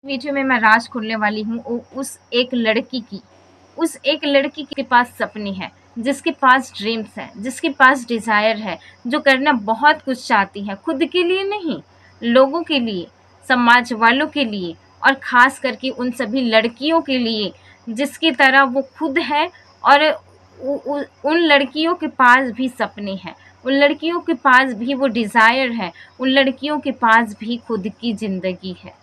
Video में मैं राज खोलने वाली हूँ उस एक लड़की के पास सपने हैं, जिसके पास ड्रीम्स हैं, जिसके पास डिज़ायर है, जो करना बहुत कुछ चाहती है, खुद के लिए नहीं, लोगों के लिए, समाज वालों के लिए और ख़ास करके उन सभी लड़कियों के लिए जिसकी तरह वो खुद है। और उन लड़कियों के पास भी सपने हैं, उन लड़कियों के पास भी वो डिज़ायर है, उन लड़कियों के पास भी खुद की ज़िंदगी है।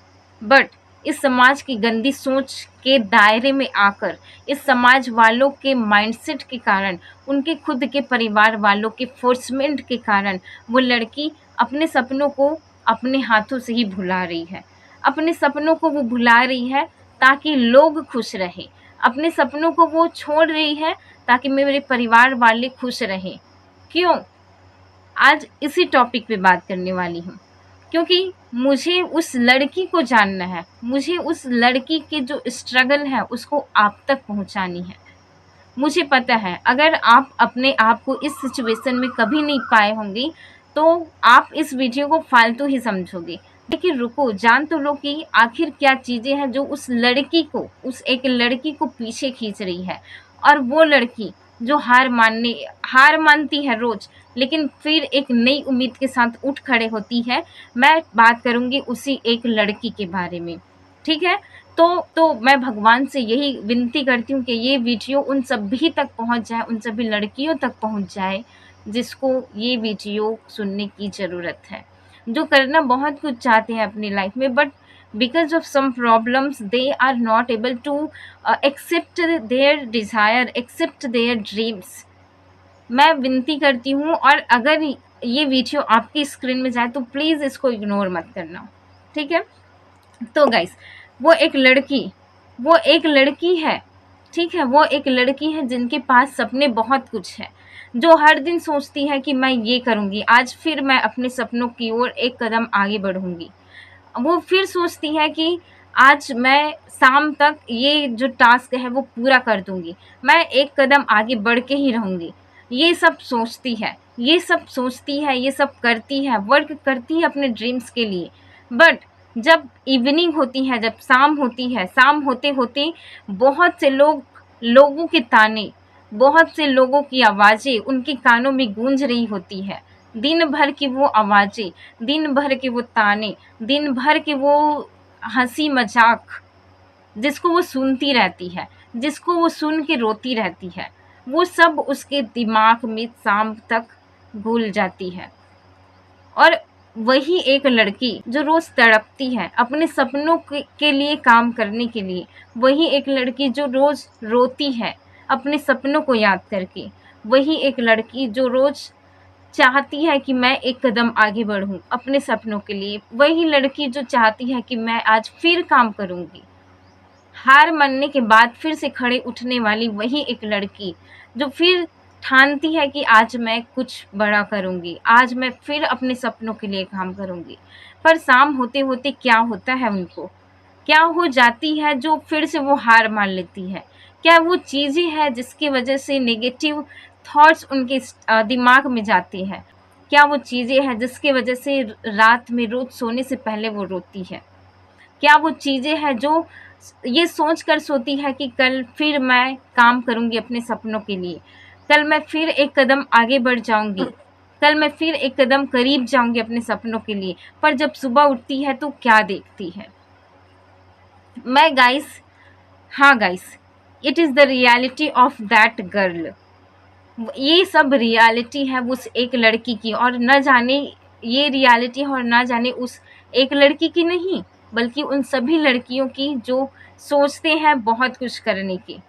बट इस समाज की गंदी सोच के दायरे में आकर, इस समाज वालों के माइंडसेट के कारण, उनके खुद के परिवार वालों के फोर्समेंट के कारण वो लड़की अपने सपनों को अपने हाथों से ही भुला रही है। अपने सपनों को वो भुला रही है ताकि लोग खुश रहें। अपने सपनों को वो छोड़ रही है ताकि मेरे परिवार वाले खुश रहें। क्यों? आज इसी टॉपिक पे बात करने वाली हूँ, क्योंकि मुझे उस लड़की को जानना है, मुझे उस लड़की के जो स्ट्रगल है उसको आप तक पहुँचानी है। मुझे पता है अगर आप अपने आप को इस सिचुएशन में कभी नहीं पाए होंगे तो आप इस वीडियो को फालतू ही समझोगे। लेकिन रुको, जान तो लो कि आखिर क्या चीज़ें हैं जो उस लड़की को, उस एक लड़की को पीछे खींच रही है। और वो लड़की जो हार मानती है रोज़, लेकिन फिर एक नई उम्मीद के साथ उठ खड़े होती है। मैं बात करूँगी उसी एक लड़की के बारे में, ठीक है? तो मैं भगवान से यही विनती करती हूँ कि ये वीडियो उन सभी तक पहुँच जाए, उन सभी लड़कियों तक पहुँच जाए जिसको ये वीडियो सुनने की ज़रूरत है, जो करना बहुत कुछ चाहते हैं अपनी लाइफ में, but because of some problems they are not able to accept their desire, accept their dreams. मैं विनती करती हूँ, और अगर ये वीडियो आपकी स्क्रीन में जाए तो प्लीज़ इसको इग्नोर मत करना, ठीक है? तो गाइस, वो एक लड़की है, ठीक है? वो एक लड़की है जिनके पास सपने बहुत कुछ है, जो हर दिन सोचती है कि मैं ये करूँगी, आज फिर मैं अपने सपनों की ओर एक कदम आगे बढ़ूँगी। वो फिर सोचती है कि आज मैं शाम तक ये जो टास्क है वो पूरा कर दूँगी, मैं एक कदम आगे बढ़ के ही रहूँगी। ये सब सोचती है, ये सब सोचती है, ये सब करती है, वर्क करती है अपने ड्रीम्स के लिए। बट जब इवनिंग होती है, जब शाम होती है, शाम होते-होते बहुत से लोगों के ताने, बहुत से लोगों की आवाज़ें उनके कानों में गूंज रही होती है। दिन भर की वो आवाज़ें, दिन भर के वो ताने, दिन भर के वो हँसी मज़ाक, जिसको वो सुनती रहती है, जिसको वो सुन के रोती रहती है, वो सब उसके दिमाग में शाम तक घुल जाती है। और वही एक लड़की जो रोज़ तड़पती है अपने सपनों के लिए काम करने के लिए, वही एक लड़की जो रोज़ रोती है अपने सपनों को याद करके, वही एक लड़की जो रोज़ चाहती है कि मैं एक कदम आगे बढ़ूँ अपने सपनों के लिए, वही लड़की जो चाहती है कि मैं आज फिर काम करूँगी। हार मानने के बाद फिर से खड़े उठने वाली वही एक लड़की जो फिर ठानती है कि आज मैं कुछ बड़ा करूँगी, आज मैं फिर अपने सपनों के लिए काम करूँगी। पर शाम होते-होते क्या होता है उनको? क्या हो जाती है जो फिर से वो हार मान लेती है? क्या वो चीज़ें हैं जिसकी वजह से नेगेटिव थॉट्स उनके दिमाग में जाती हैं? क्या वो चीज़ें हैं जिसकी वजह से रात में रोज़ सोने से पहले वो रोती है? क्या वो चीज़ें हैं जो ये सोच कर सोती है कि कल फिर मैं काम करूँगी अपने सपनों के लिए, कल मैं फिर एक कदम आगे बढ़ जाऊँगी, कल मैं फिर एक कदम करीब जाऊँगी अपने सपनों के लिए, पर जब सुबह उठती है तो क्या देखती है? हाँ guys, it is the reality of that girl. ये सब रियलिटी है उस एक लड़की की, और न जाने ये रियलिटी है, और न जाने उस एक लड़की की नहीं, बल्कि उन सभी लड़कियों की जो सोचते हैं बहुत कुछ करने की।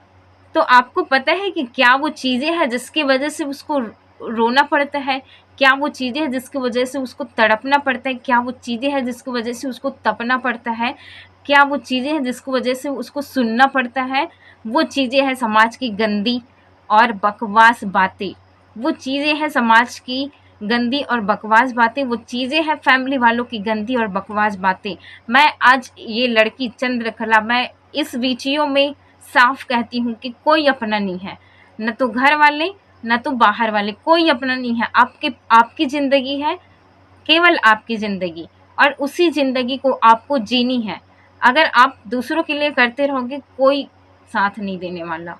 तो आपको पता है कि क्या वो चीज़ें हैं जिसकी वजह से उसको रोना पड़ता है? क्या वो चीज़ें हैं जिसकी वजह से उसको तड़पना पड़ता है? क्या वो चीज़ें हैं जिसकी वजह से उसको तपना पड़ता है? क्या वो चीज़ें हैं जिसकी वजह से उसको सुनना पड़ता है? वो चीज़ें हैं समाज की गंदी और बकवास बातें। वो चीज़ें हैं समाज की गंदी और बकवास बातें, वो चीज़ें हैं फैमिली वालों की गंदी और बकवास बातें। मैं आज ये लड़की चंद्रकला, मैं इस वीडियो में साफ कहती हूँ कि कोई अपना नहीं है, न तो घर वाले, न तो बाहर वाले, कोई अपना नहीं है। आपकी ज़िंदगी है, केवल आपकी ज़िंदगी, और उसी ज़िंदगी को आपको जीनी है। अगर आप दूसरों के लिए करते रहोगे, कोई साथ नहीं देने वाला।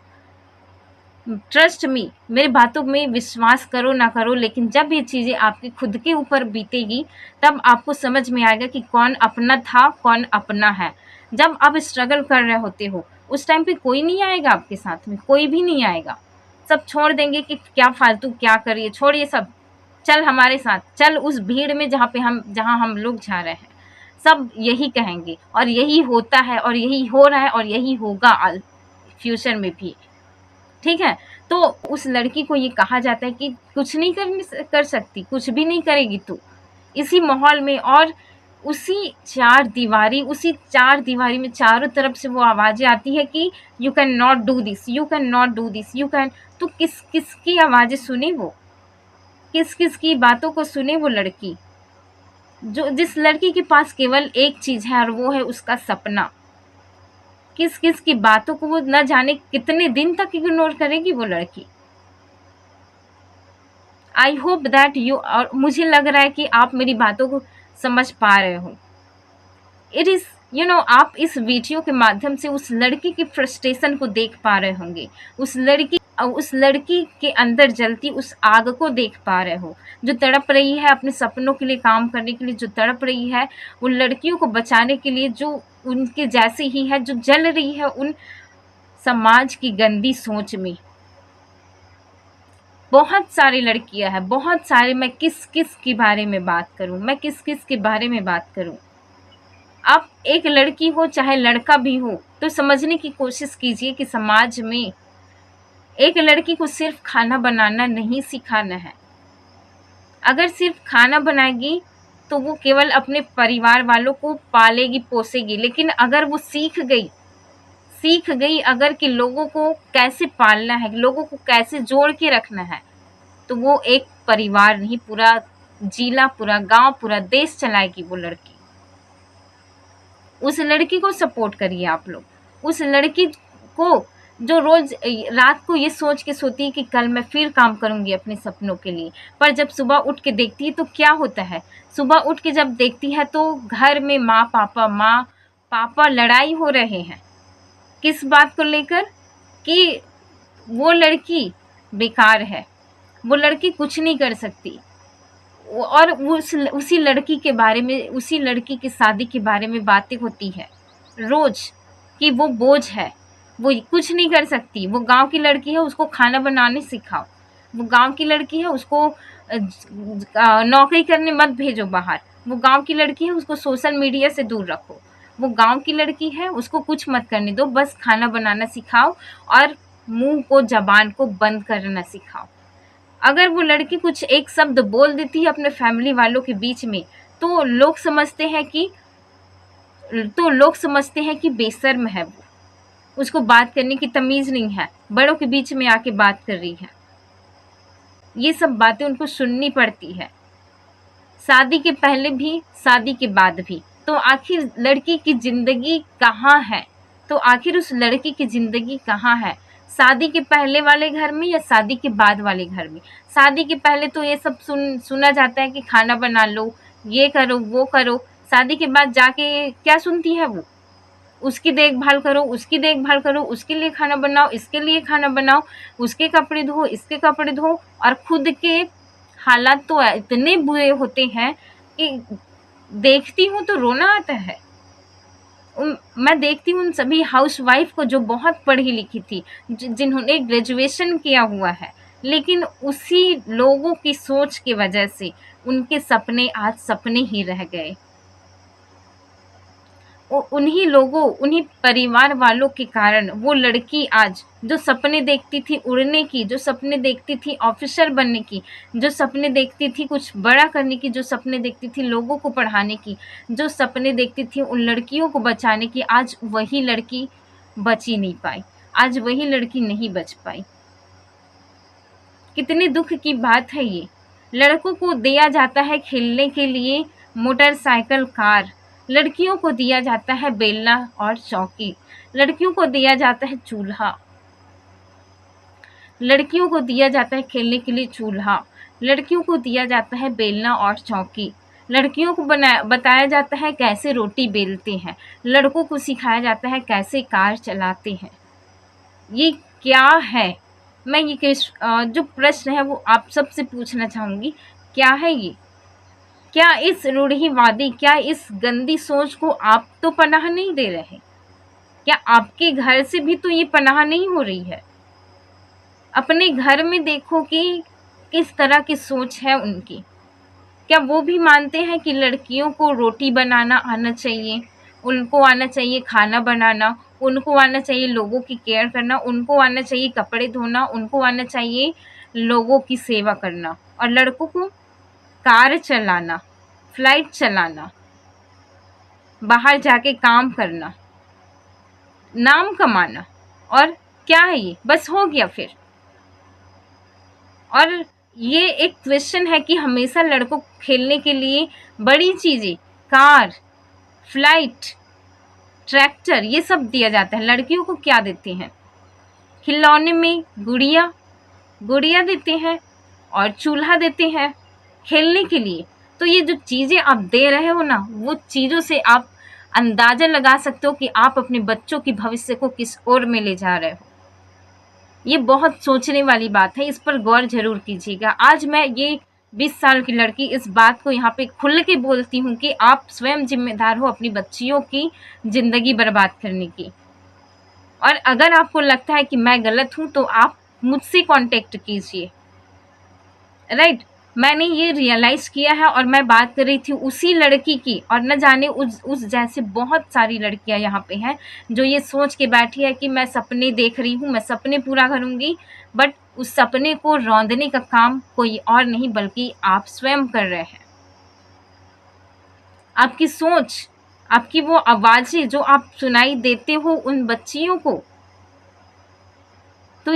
ट्रस्ट मी, मेरी बातों में विश्वास करो ना करो, लेकिन जब ये चीज़ें आपके खुद के ऊपर बीतेगी, तब आपको समझ में आएगा कि कौन अपना था, कौन अपना है। जब आप स्ट्रगल कर रहे होते हो, उस टाइम पे कोई नहीं आएगा आपके साथ में, कोई भी नहीं आएगा। सब छोड़ देंगे कि क्या फालतू क्या करिए, छोड़िए सब, चल हमारे साथ, चल उस भीड़ में जहाँ हम लोग जा रहे हैं। सब यही कहेंगे, और यही होता है, और यही हो रहा है, और यही होगा फ्यूचर में भी। ठीक है, तो उस लड़की को ये कहा जाता है कि कुछ नहीं कर सकती, कुछ भी नहीं करेगी तू इसी माहौल में। और उसी चार दीवारी में चारों तरफ से वो आवाज़ें आती है कि you can not do this, you can not do this, you can. तो किसकी आवाज़ें सुने वो, किस की बातों को सुने वो लड़की, जिस लड़की के पास केवल एक चीज़ है, और वो है उसका सपना। किस की बातों को वो न जाने कितने दिन तक इग्नोर करेगी वो लड़की। आई होप दैट यू, और मुझे लग रहा है कि आप मेरी बातों को समझ पा रहे हो। इट इज़ आप इस वीडियो के माध्यम से उस लड़की की फ्रस्ट्रेशन को देख पा रहे होंगे, उस लड़की के अंदर जलती उस आग को देख पा रहे हो, जो तड़प रही है अपने सपनों के लिए काम करने के लिए, जो तड़प रही है उन लड़कियों को बचाने के लिए जो उनके जैसे ही है, जो जल रही है उन समाज की गंदी सोच में। बहुत सारी लड़कियां हैं, बहुत सारे। मैं किस किस के बारे में बात करूं, मैं किस किस के बारे में बात करूं। आप एक लड़की हो चाहे लड़का भी हो, तो समझने की कोशिश कीजिए कि समाज में एक लड़की को सिर्फ खाना बनाना नहीं सिखाना है। अगर सिर्फ खाना बनाएगी तो वो केवल अपने परिवार वालों को पालेगी पोसेगी, लेकिन अगर वो सीख गई अगर कि लोगों को कैसे पालना है, लोगों को कैसे जोड़ के रखना है, तो वो एक परिवार नहीं, पूरा जिला, पूरा गांव, पूरा देश चलाएगी वो लड़की। उस लड़की को सपोर्ट करिए आप लोग। उस लड़की को जो रोज रात को ये सोच के सोती है कि कल मैं फिर काम करूंगी अपने सपनों के लिए, पर जब सुबह उठ के देखती है तो क्या होता है, सुबह उठ के जब देखती है तो घर में माँ पापा लड़ाई हो रहे हैं। किस बात को लेकर? कि वो लड़की बेकार है, वो लड़की कुछ नहीं कर सकती। और उसी लड़की के बारे में, उसी लड़की की शादी के बारे में बातें होती है रोज कि वो बोझ है, वो कुछ नहीं कर सकती। वो गांव की लड़की है, उसको खाना बनाने सिखाओ। वो गांव की लड़की है, उसको नौकरी करने मत भेजो बाहर। वो गांव की लड़की है, उसको सोशल मीडिया से दूर रखो। वो गांव की लड़की है, उसको कुछ मत करने दो, बस खाना बनाना सिखाओ और मुंह को, जबान को बंद करना सिखाओ। अगर वो लड़की कुछ एक शब्द बोल देती है अपने फैमिली वालों के बीच में, तो लोग समझते हैं कि बेशर्म है वो, उसको बात करने की तमीज नहीं है, बड़ों के बीच में आके बात कर रही है। ये सब बातें उनको सुननी पड़ती है, शादी के पहले भी, शादी के बाद भी। तो आखिर लड़की की जिंदगी कहाँ है? तो आखिर उस लड़की की जिंदगी कहाँ है? शादी के पहले वाले घर में या शादी के बाद वाले घर में? शादी के पहले तो ये सब सुना जाता है कि खाना बना लो, ये करो, वो करो। शादी के बाद जाके क्या सुनती है वो? उसकी देखभाल करो, उसकी देखभाल करो, उसके लिए खाना बनाओ, इसके लिए खाना बनाओ, उसके कपड़े धो, इसके कपड़े धो। और खुद के हालात तो इतने बुरे होते हैं कि देखती हूँ तो रोना आता है। मैं देखती हूँ उन सभी हाउसवाइफ को जो बहुत पढ़ी लिखी थी, जिन्होंने ग्रेजुएशन किया हुआ है, लेकिन उसी लोगों की सोच की वजह से उनके सपने आज सपने ही रह गए। उन्हीं लोगों, उन्हीं परिवार वालों के कारण वो लड़की आज जो सपने देखती थी उड़ने की, जो सपने देखती थी ऑफिसर बनने की, जो सपने देखती थी कुछ बड़ा करने की, जो सपने देखती थी लोगों को पढ़ाने की, जो सपने देखती थी उन लड़कियों को बचाने की, आज वही लड़की बच ही नहीं पाई, आज वही लड़की नहीं बच पाई। कितने दुख की बात है ये। लड़कों को दिया जाता है खेलने के लिए मोटरसाइकिल, कार, लड़कियों को दिया जाता है बेलना और चौकी, लड़कियों को दिया जाता है चूल्हा, लड़कियों को दिया जाता है खेलने के लिए चूल्हा, लड़कियों को दिया जाता है बेलना और चौकी, लड़कियों को बताया जाता है कैसे रोटी बेलते हैं, लड़कों को सिखाया जाता है कैसे कार चलाते हैं। ये क्या है? मैं ये जो प्रश्न है वो आप सबसे पूछना चाहूँगी, क्या है ये? क्या इस रूढ़िवादी, क्या इस गंदी सोच को आप तो पनाह नहीं दे रहे? क्या आपके घर से भी तो ये पनाह नहीं हो रही है? अपने घर में देखो कि किस तरह की सोच है उनकी। क्या वो भी मानते हैं कि लड़कियों को रोटी बनाना आना चाहिए, उनको आना चाहिए खाना बनाना, उनको आना चाहिए लोगों की केयर करना, उनको आना चाहिए कपड़े धोना, उनको आना चाहिए लोगों की सेवा करना, और लड़कों को कार चलाना, फ्लाइट चलाना, बाहर जाके काम करना, नाम कमाना, और क्या है ये? बस हो गया फिर। और ये एक क्वेश्चन है कि हमेशा लड़कों को खेलने के लिए बड़ी चीज़ें, कार, फ्लाइट, ट्रैक्टर, ये सब दिया जाता है। लड़कियों को क्या देते हैं? खिलौने में गुड़िया देते हैं और चूल्हा देते हैं खेलने के लिए। तो ये जो चीज़ें आप दे रहे हो ना, वो चीज़ों से आप अंदाज़ा लगा सकते हो कि आप अपने बच्चों की भविष्य को किस ओर में ले जा रहे हो। ये बहुत सोचने वाली बात है, इस पर गौर ज़रूर कीजिएगा। आज मैं ये 20 साल की लड़की इस बात को यहाँ पे खुल के बोलती हूँ कि आप स्वयं ज़िम्मेदार हो अपनी बच्चियों की ज़िंदगी बर्बाद करने की। और अगर आपको लगता है कि मैं गलत हूँ तो आप मुझसे कॉन्टेक्ट कीजिए, राइट। मैंने ये रियलाइज़ किया है और मैं बात कर रही थी उसी लड़की की, और न जाने उस जैसे बहुत सारी लड़कियां यहाँ पे हैं जो ये सोच के बैठी है कि मैं सपने देख रही हूँ, मैं सपने पूरा करूँगी, बट उस सपने को रौंदने का काम कोई और नहीं बल्कि आप स्वयं कर रहे हैं। आपकी सोच, आपकी वो आवाज़ें जो आप सुनाई देते हो उन बच्चियों को, तो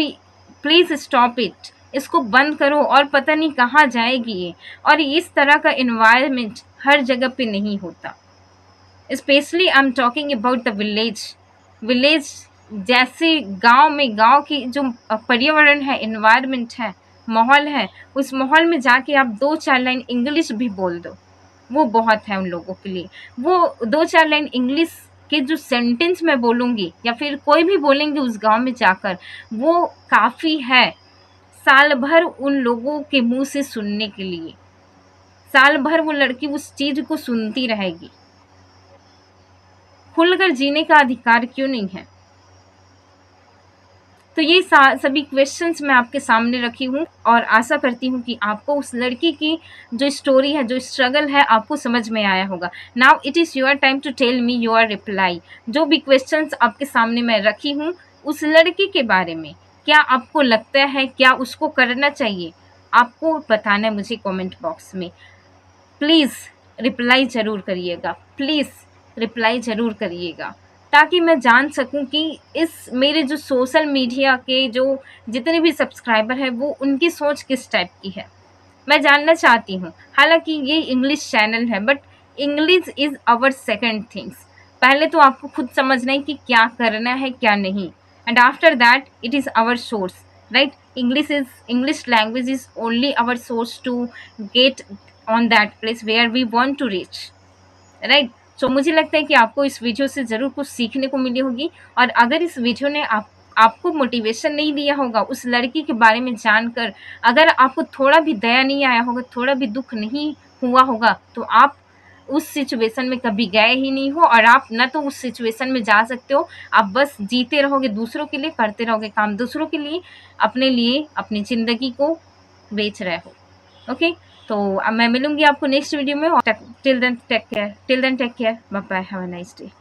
प्लीज़ स्टॉप इट, इसको बंद करो। और पता नहीं कहाँ जाएगी ये। और इस तरह का इन्वायरमेंट हर जगह पे नहीं होता। Specially I am talking about the village जैसे गांव में, गांव की जो पर्यावरण है, इन्वायरमेंट है, माहौल है, उस माहौल में जाके आप 2-4 लाइन इंग्लिश भी बोल दो, वो बहुत है उन लोगों के लिए। वो 2-4 लाइन इंग्लिश के जो सेंटेंस मैं बोलूँगी या फिर कोई भी बोलेंगे उस गांव में जाकर, वो काफ़ी है साल भर उन लोगों के मुंह से सुनने के लिए। साल भर वो लड़की उस चीज़ को सुनती रहेगी। खुलकर जीने का अधिकार क्यों नहीं है? तो ये सभी क्वेश्चंस मैं आपके सामने रखी हूँ और आशा करती हूँ कि आपको उस लड़की की जो स्टोरी है, जो स्ट्रगल है, आपको समझ में आया होगा। Now it is your time to tell me your reply. जो भी क्वेश्चंस आपके सामने मैं रखी हूँ उस लड़की के बारे में, क्या आपको लगता है, क्या उसको करना चाहिए? आपको बताना है मुझे कमेंट बॉक्स में। प्लीज़ रिप्लाई ज़रूर करिएगा, प्लीज़ रिप्लाई ज़रूर करिएगा, ताकि मैं जान सकूं कि इस मेरे जो सोशल मीडिया के जो जितने भी सब्सक्राइबर हैं वो उनकी सोच किस टाइप की है, मैं जानना चाहती हूँ। हालांकि ये इंग्लिश चैनल है, but English is our second things. पहले तो आपको खुद समझना है कि क्या करना है क्या नहीं, and after that it is our source, right. English language is only our source to get on that place where we want to reach, right. So मुझे लगता है कि आपको इस वीडियो से ज़रूर कुछ सीखने को मिली होगी। और अगर इस वीडियो ने आपको मोटिवेशन नहीं दिया होगा उस लड़की के बारे में जानकर, अगर आपको थोड़ा भी दया नहीं आया होगा, थोड़ा भी दुख नहीं हुआ होगा, तो आप उस सिचुएशन में कभी गए ही नहीं हो, और आप ना तो उस सिचुएशन में जा सकते हो। आप बस जीते रहोगे दूसरों के लिए, करते रहोगे काम दूसरों के लिए, अपने लिए अपनी ज़िंदगी को बेच रहे हो। ओके, तो अब मैं मिलूंगी आपको नेक्स्ट वीडियो में। Till then take care, bye bye, have a nice day.